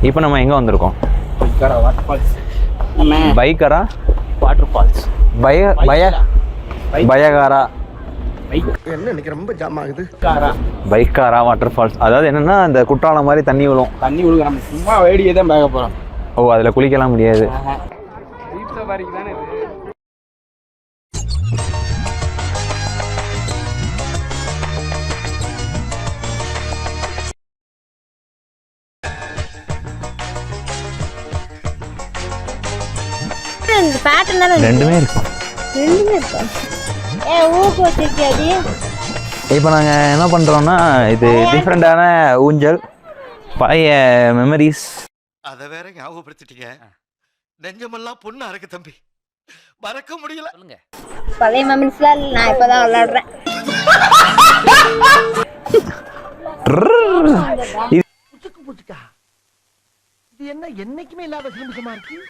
இப்போ நம்ம எங்கே வந்திருக்கோம்? Pykara water falls. Pykara water falls. Pykara என்ன இன்னைக்கு ரொம்ப ஜாம் ஆகுது. Pykara water falls. அதாவது என்னன்னா அந்த குற்றாலம் மாதிரி தண்ணி விழும். தண்ணி விழுக நம்ம சும்மா வேடிக்கை தான் பார்க்க போகிறோம். ஓ, அதில் குளிக்கலாம் முடியாது. சவாரிக்கு தானே இது. ரெண்டுமே இருக்கும். இப்போ நாங்கள் என்ன பண்ணுறோன்னா, இது டிஃப்ரெண்டான ஊஞ்சல், பழைய மெமரிஸ். அதை வேற ஞாபகப்படுத்திட்டீங்க. நெஞ்சமெல்லாம் பொண்ணு அறக்கு தம்பி, மறக்க முடியல. சொல்லுங்க. பழைய மெமரிஸ்லாம் நான் இப்பதான் விளையாடுறேன். இது என்ன என்னைக்குமே இல்லாத சிலிமிசமா இருக்கு.